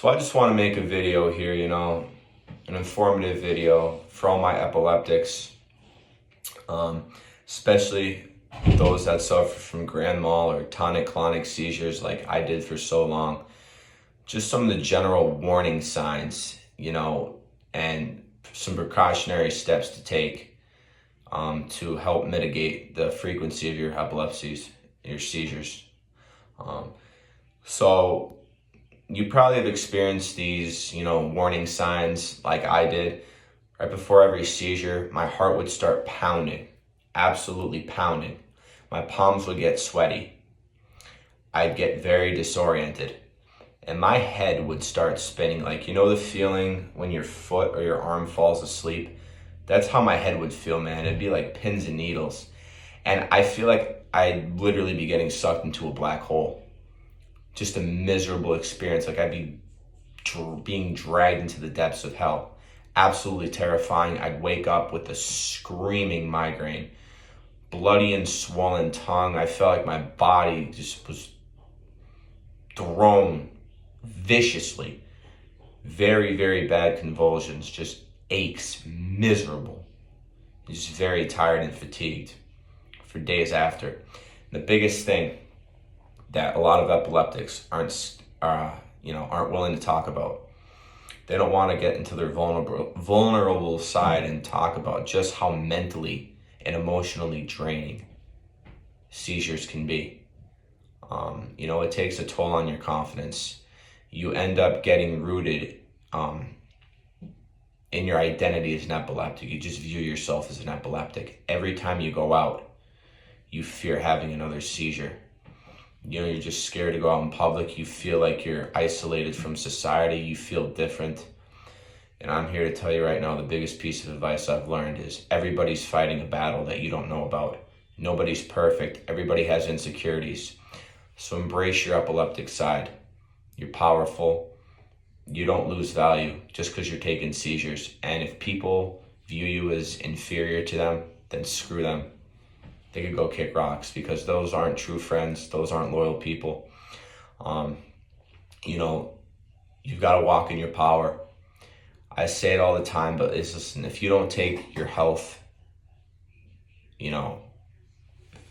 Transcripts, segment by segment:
So I just want to make a video here, an informative video for all my epileptics, especially those that suffer from grand mal or tonic-clonic seizures like I did for so long. Just some of the general warning signs, and some precautionary steps to take to help mitigate the frequency of your epilepsies, your seizures. So you probably have experienced these, warning signs like I did. Right before every seizure, my heart would start pounding, absolutely pounding. My palms would get sweaty. I'd get very disoriented. And my head would start spinning. Like, the feeling when your foot or your arm falls asleep? That's how my head would feel, man. It'd be like pins and needles. And I feel like I'd literally be getting sucked into a black hole. Just a miserable experience. Like I'd be being dragged into the depths of hell. Absolutely terrifying. I'd wake up with a screaming migraine, bloody and swollen tongue. I felt like my body just was thrown viciously. Very, very bad convulsions, just aches, miserable. Just very tired and fatigued for days after. The biggest thing that a lot of epileptics aren't willing to talk about. They don't want to get into their vulnerable side and talk about just how mentally and emotionally draining seizures can be. It takes a toll on your confidence. You end up getting rooted in your identity as an epileptic. You just view yourself as an epileptic. Every time you go out, you fear having another seizure. You're just scared to go out in public. You feel like you're isolated from society. You feel different. And I'm here to tell you right now, the biggest piece of advice I've learned is everybody's fighting a battle that you don't know about. Nobody's perfect. Everybody has insecurities. So embrace your epileptic side. You're powerful. You don't lose value just because you're taking seizures. And if people view you as inferior to them, then screw them. They could go kick rocks, because those aren't true friends. Those aren't loyal people. You've got to walk in your power. I say it all the time, but listen, if you don't take your health,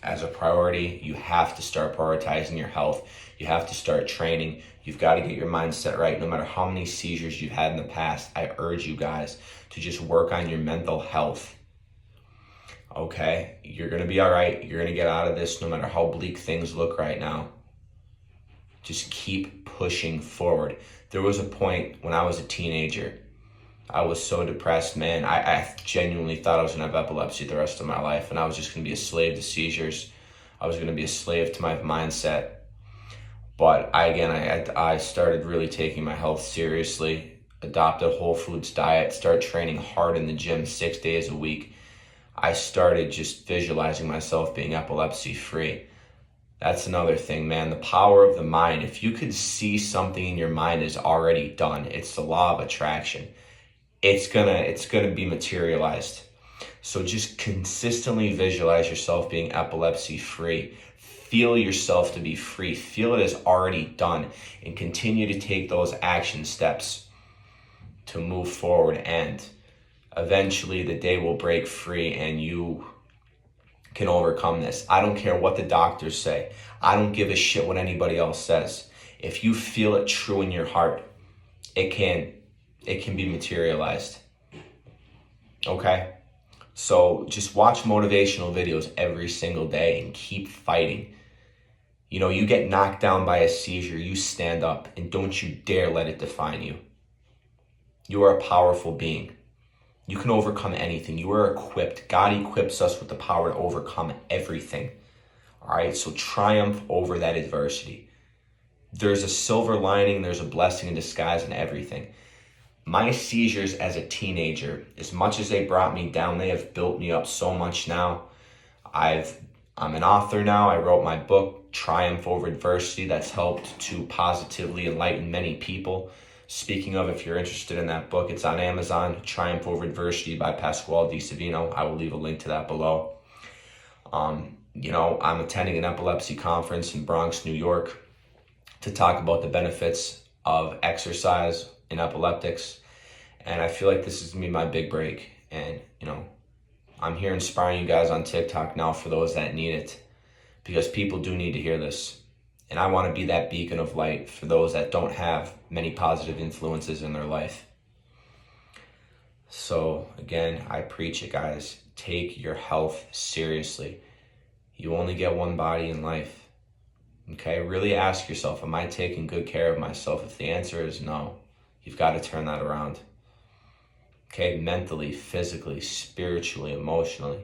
as a priority, you have to start prioritizing your health. You have to start training. You've got to get your mindset right. No matter how many seizures you've had in the past, I urge you guys to just work on your mental health. Okay, you're going to be all right. You're going to get out of this no matter how bleak things look right now. Just keep pushing forward. There was a point when I was a teenager. I was so depressed, man. I genuinely thought I was going to have epilepsy the rest of my life, and I was just going to be a slave to seizures. I was going to be a slave to my mindset. But I started really taking my health seriously, adopted a whole foods diet, started training hard in the gym 6 days a week. I started just visualizing myself being epilepsy free. That's another thing, man. The power of the mind. If you could see something in your mind is already done, it's the law of attraction. It's gonna be materialized. So just consistently visualize yourself being epilepsy free. Feel yourself to be free. Feel it is already done, and continue to take those action steps to move forward, and eventually the day will break free and you can overcome this. I don't care what the doctors say. I don't give a shit what anybody else says. If you feel it true in your heart, it can be materialized. Okay? So just watch motivational videos every single day and keep fighting. You get knocked down by a seizure, you stand up, and don't you dare let it define you. You are a powerful being. You can overcome anything. You are equipped. God equips us with the power to overcome everything. All right? So triumph over that adversity. There's a silver lining. There's a blessing in disguise in everything. My seizures as a teenager, as much as they brought me down, they have built me up so much now. I'm an author now. I wrote my book, Triumph Over Adversity, that's helped to positively enlighten many people. Speaking of, if you're interested in that book, it's on Amazon, Triumph Over Adversity by Pasquale Di Savino. I will leave a link to that below. I'm attending an epilepsy conference in Bronx, New York, to talk about the benefits of exercise in epileptics. And I feel like this is going to be my big break. And, I'm here inspiring you guys on TikTok now for those that need it, because people do need to hear this. And I want to be that beacon of light for those that don't have many positive influences in their life. So again, I preach it, guys. Take your health seriously. You only get one body in life. Okay, really ask yourself, am I taking good care of myself? If the answer is no, you've got to turn that around. Okay, mentally, physically, spiritually, emotionally.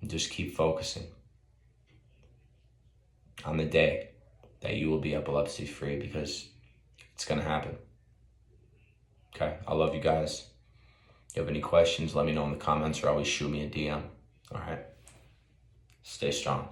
And just keep focusing on the day that you will be epilepsy free, because it's going to happen. Okay, I love you guys. If you have any questions, let me know in the comments, or always shoot me a DM. All right, stay strong.